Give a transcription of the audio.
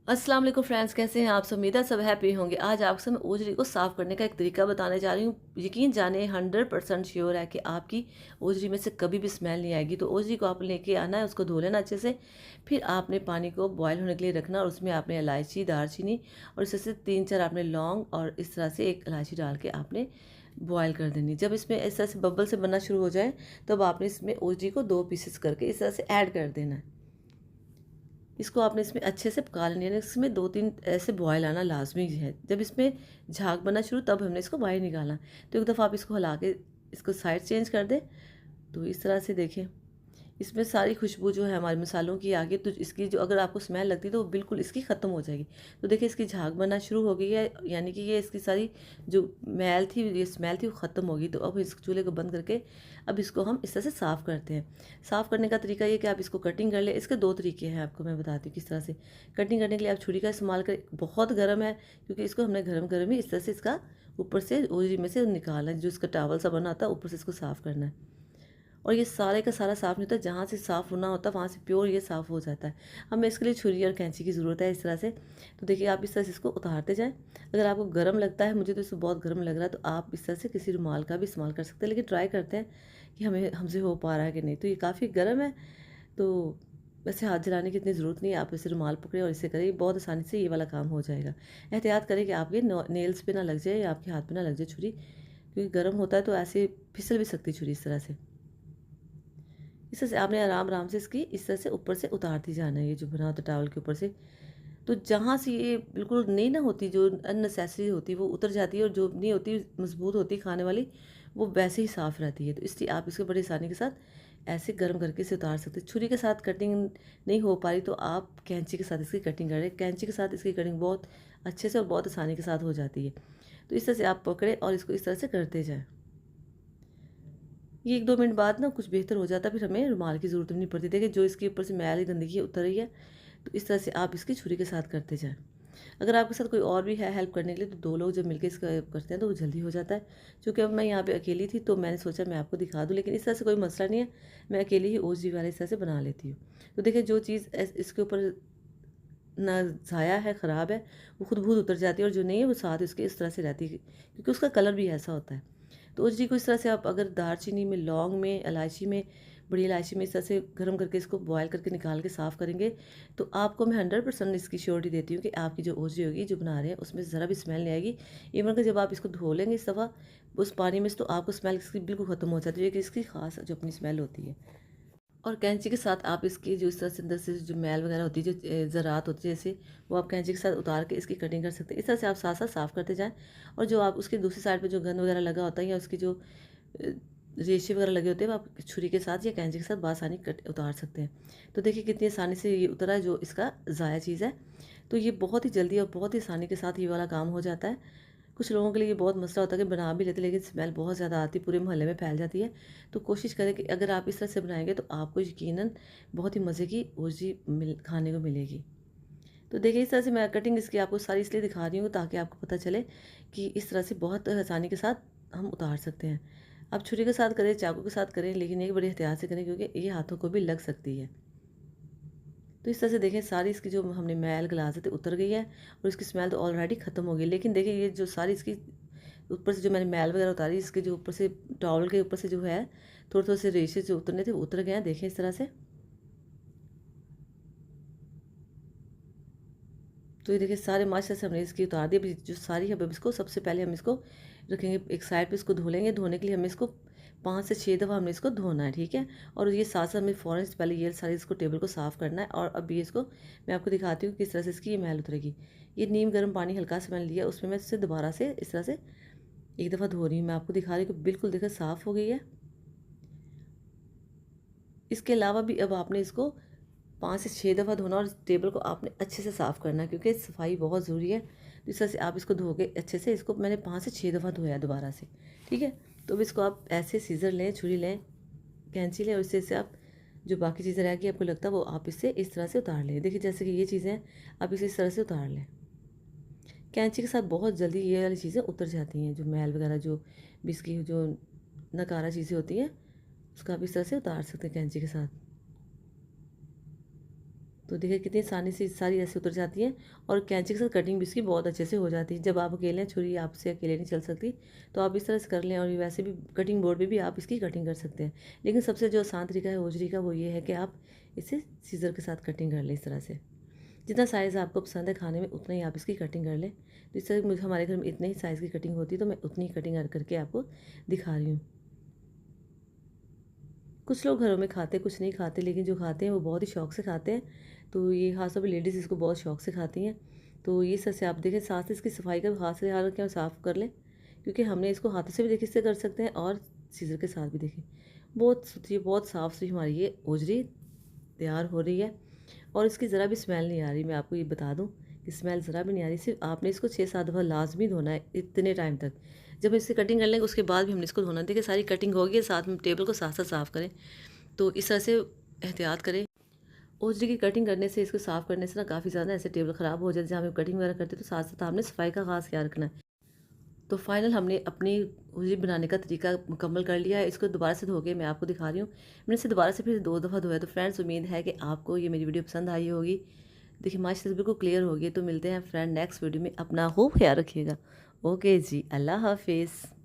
अस्सलाम वालेकुम फ्रेंड्स, कैसे हैं आप सब? उम्मीद है सब हैप्पी होंगे। आज आपसे मैं ओजरी को साफ़ करने का एक तरीका बताने जा रही हूँ। यकीन जाने 100% श्योर है कि आपकी ओजरी में से कभी भी स्मेल नहीं आएगी। तो ओजरी को आप लेके आना है, उसको धो लेना अच्छे से। फिर आपने पानी को बॉयल होने के लिए रखना और उसमें आपने इलायची, दालचीनी और इसमें से 3-4 आपने लौंग और इस तरह से एक इलायची डाल के आपने बॉयल कर देनी। जब इसमें इस तरह से बबल से बनना शुरू हो जाए, तब आपने इसमें ओजरी को 2 पीसेस करके इस तरह से ऐड कर देना है। इसको आपने इसमें अच्छे से पका लेना है। इसमें 2-3 ऐसे बॉयल आना लाज़मी है। जब इसमें झाग बनना शुरू, तब हमने इसको बाहर निकालना। तो एक दफ़ा आप इसको हिला के इसको साइड चेंज कर दें। तो इस तरह से देखें, इसमें सारी खुशबू जो है हमारे मसालों की आ गई। तो इसकी जो अगर आपको स्मेल लगती है तो वो बिल्कुल इसकी ख़त्म हो जाएगी। तो देखिए इसकी झाग बनना शुरू हो गई है, यानी कि ये इसकी सारी जो मैल थी, ये स्मेल थी, वो ख़त्म हो गई। तो अब इस चूल्हे को बंद करके अब इसको हम इस तरह से साफ़ करते हैं। साफ़ करने का तरीका ये कि आप इसको कटिंग कर लें। इसके 2 तरीके हैं, आपको मैं बताती हूँ किस तरह से। कटिंग करने के लिए आप छुरी का इस्तेमाल करें। बहुत गर्म है, क्योंकि इसको हमने गरम-गरम ही इस तरह से इसका ऊपर से ओजरी में से निकालना है। जो इसका टॉवल सा बना होता है, ऊपर से इसको साफ़ करना है। और ये सारे का सारा साफ़ नहीं होता, जहाँ से साफ़ होना होता है वहाँ से प्योर ये साफ़ हो जाता है। हमें इसके लिए छुरी और कैंची की ज़रूरत है इस तरह से। तो देखिए आप इस तरह से इसको उतारते जाएँ। अगर आपको गर्म लगता है, मुझे तो इसमें बहुत गर्म लग रहा है, तो आप इस तरह से किसी रुमाल का भी इस्तेमाल कर सकते हैं। लेकिन ट्राई करते हैं कि हमें हमसे हो पा रहा है कि नहीं। तो ये काफ़ी गर्म है, तो वैसे हाथ जलाने की इतनी ज़रूरत नहीं है। आप इसे रुमाल पकड़ें और इसे करें, बहुत आसानी से ये वाला काम हो जाएगा। एहतियात करें कि आपके नेल्स पे ना लग जाए या आपके हाथ पे ना लग जाए छुरी, क्योंकि गर्म होता है तो ऐसे फिसल भी सकती है छुरी इस तरह से। इस तरह से आपने आराम-आराम से इसकी इस तरह से ऊपर से उतारती जाना है, ये जो बना होता है टॉवल के ऊपर से। तो जहाँ से ये बिल्कुल नहीं ना होती, जो अननेसेसरी होती है वो उतर जाती है, और जो नहीं होती मज़बूत होती खाने वाली, वो वैसे ही साफ़ रहती है। तो इसलिए आप इसको बड़ी आसानी के साथ ऐसे गर्म करके इसे उतार सकते हैं। छुरी के साथ कटिंग नहीं हो पा रही तो आप कैंची के साथ इसकी कटिंग करें। कैंची के साथ इसकी कटिंग बहुत अच्छे से और बहुत आसानी के साथ हो जाती है। तो इस तरह से आप पकड़ें और इसको इस तरह से करते जाएँ। ये 1-2 मिनट बाद ना कुछ बेहतर हो जाता है, फिर हमें रुमाल की ज़रूरत भी नहीं पड़ती। देखिए जो इसके ऊपर से मैल गंदगी उतर रही है, तो इस तरह से आप इसकी छुरी के साथ करते जाएँ। अगर आपके साथ कोई और भी है हेल्प करने के लिए, तो 2 लोग जब मिलके इसका करते हैं तो वो जल्दी हो जाता है। चूँकि अब मैं यहाँ पे अकेली थी, तो मैंने सोचा मैं आपको दिखा दूँ, लेकिन इस तरह से कोई मसला नहीं है। मैं अकेली ही ओजी वाले इस तरह से बना लेती हूँ। तो देखिए जो चीज़ इसके ऊपर ना ज़ाया है, ख़राब है, वो खुद-ब-खुद उतर जाती है, और जो नहीं है वो साथ उसके इस तरह से रहती है, क्योंकि उसका कलर भी ऐसा होता है। तो उस जी को इस तरह से आप अगर दालचीनी में, लौंग में, इलायची में, बड़ी इलायची में इस तरह से गर्म करके इसको बॉयल करके निकाल के साफ़ करेंगे, तो आपको मैं 100% इसकी श्योरिटी देती हूँ कि आपकी जो ओजी होगी, जो बना रहे हैं, उसमें ज़रा भी स्मेल नहीं आएगी। इवन कि जब आप इसको धो लेंगे इस दफ़ा उस पानी में से, तो आपको स्मेल इसकी बिल्कुल ख़त्म हो जाती है, कि इसकी ख़ास जो अपनी स्मेल होती है। और कैंची के साथ आप इसकी जो इस तरह से अंदर से जो मैल वगैरह होती है, जो ज़रात होती है जैसे, वो आप कैंची के साथ उतार के इसकी कटिंग कर सकते हैं। इस तरह से आप साथ-साथ साफ़ करते जाएँ, और जो आप उसकी दूसरी साइड पे जो गंद वगैरह लगा होता है, या उसकी जो अ, रेशे वगैरह लगे होते हैं, वो आप छुरी के साथ या कैंची के साथ बआसानी कट उतार सकते हैं। तो देखिए कितनी आसानी से ये उतरा है, जो इसका ज़ाया चीज़ है। तो ये बहुत ही जल्दी और बहुत ही आसानी के साथ ये वाला काम हो जाता है। कुछ लोगों के लिए ये बहुत मसला होता है कि बना भी लेते, लेकिन स्मेल बहुत ज़्यादा आती है, पूरे मोहल्ले में फैल जाती है। तो कोशिश करें कि अगर आप इस तरह से बनाएँगे, तो आपको यकीनन बहुत ही मज़े की ओजी खाने को मिलेगी। तो देखिए इस तरह से मैं कटिंग इसकी आपको सारी इसलिए दिखा रही हूँ, ताकि आपको पता चले कि इस तरह से बहुत आसानी के साथ हम उतार सकते हैं। आप छुरी के साथ करें, चाकू के साथ करें, लेकिन ये बड़ी एहतियात से करें, क्योंकि ये हाथों को भी लग सकती है। तो इस तरह से देखें सारी इसकी जो हमने मैल गलाज़त उतर गई है, और इसकी स्मेल तो ऑलरेडी ख़त्म हो गई। लेकिन देखिए ये जो सारी इसकी ऊपर से जो मैंने मैल वगैरह उतारी, इसके जो ऊपर से टॉवल के ऊपर से जो है, थोड़े-थोड़े से रेशे जो उतरने थे वो उतर गए हैं, देखें इस तरह से। तो ये देखिए सारे मास्टर से हमने इसकी उतार दी। अभी जो सारी है, अब इसको सबसे पहले हम इसको रखेंगे एक साइड पे, इसको धो लेंगे। धोने के लिए हमें इसको 5 से 6 दफ़ा हमने इसको धोना है, ठीक है? और ये साथ-साथ हमें फ़ौरन से पहले ये सारी इसको टेबल को साफ़ करना है। और अब ये इसको मैं आपको दिखाती हूँ किस तरह से इसकी ये मैल उतरेगी। ये नीम गर्म पानी हल्का सा मैंने लिया, उसमें मैं इसे दोबारा से इस तरह से एक दफ़ा धो रही हूँ। मैं आपको दिखा रही हूँ कि बिल्कुल देखिए साफ़ हो गई है। इसके अलावा भी अब आपने इसको 5 से 6 दफ़ा धोना, और इस टेबल को आपने अच्छे से साफ़ करना है, क्योंकि सफाई बहुत ज़रूरी है। तो इस तरह से आप इसको धो के अच्छे से, इसको मैंने 5 से 6 दफ़ा धोया दोबारा से, ठीक है? तो अब इसको आप ऐसे सीज़र लें, छुरी लें, कैंची लें, और इससे आप जो बाकी चीज़ें रह गई आपको लगता है, वो आप इससे इस तरह से उतार लें। देखिए जैसे कि ये चीज़ें हैं, आप इसे इस तरह से उतार लें। कैंची के साथ बहुत जल्दी ये वाली चीज़ें उतर जाती हैं, जो मैल वगैरह, जो भी इसकी जो नकारा चीज़ें होती हैं, उसको आप इस तरह से उतार सकते हैं कैंची के साथ। तो देखिए कितनी आसानी से सारी ऐसे उतर जाती हैं और कैंची के साथ कटिंग भी इसकी बहुत अच्छे से हो जाती है। जब आप अकेले हैं, छुरी आपसे अकेले नहीं चल सकती, तो आप इस तरह से कर लें। और वैसे भी कटिंग बोर्ड पे भी आप इसकी कटिंग कर सकते हैं, लेकिन सबसे जो आसान तरीका है ओजरी का वो ये है कि आप इसे सीज़र के साथ कटिंग कर लें। इस तरह से जितना साइज़ आपको पसंद है खाने में उतना ही आप इसकी कटिंग कर लें। तो इस तरह मुझे हमारे घर में इतने ही साइज़ की कटिंग होती है, तो मैं उतनी ही कटिंग करके आपको दिखा रही हूँ। कुछ लोग घरों में खाते, कुछ नहीं खाते, लेकिन जो खाते हैं वो बहुत ही शौक से खाते हैं। तो ये खास तौर पे लेडीज़ इसको बहुत शौक से खाती हैं। तो ये सबसे आप देखें, साथ से इसकी सफाई का भी हाथ से ध्यान रखें और साफ़ कर लें, क्योंकि हमने इसको हाथों से भी देखिए इससे कर सकते हैं और सीज़र के साथ भी देखिए बहुत सुथरी, बहुत साफ़ सुथरी हमारी ये ओजरी तैयार हो रही है। और इसकी ज़रा भी स्मेल नहीं आ रही। मैं आपको ये बता दूँ कि स्मेल ज़रा भी नहीं आ रही। सिर्फ आपने इसको 6-7 दफ़ा लाजमी धोना है इतने टाइम तक। जब इसकी कटिंग कर लेंगे उसके बाद भी हमने इसको धोना है। देखिए सारी कटिंग हो गई है, साथ में टेबल को साथ साथ साफ़ करें। तो इस तरह से एहतियात करें। ओजरी की कटिंग करने से, इसको साफ़ करने से ना काफ़ी ज़्यादा ऐसे टेबल ख़राब हो जाते हैं। जहाँ हम कटिंग वगैरह करते हैं तो साथ साथ आपने सफाई का खास ख्याल रखना है। तो फाइनल हमने अपनी ओजरी बनाने का तरीका मुकम्मल कर लिया है। इसको दोबारा से धो के मैं आपको दिखा रही हूँ। मैंने इसे दोबारा से फिर 2 दफ़ा धोया। तो फ्रेंड्स, उम्मीद है कि आपको ये मेरी वीडियो पसंद आई होगी। देखिए माशाल्लाह बिल्कुल क्लियर हो गई। तो मिलते हैं फ्रेंड नेक्स्ट वीडियो में। अपना खूब ख्याल रखिएगा। ओके जी, अल्लाह हाफिज़।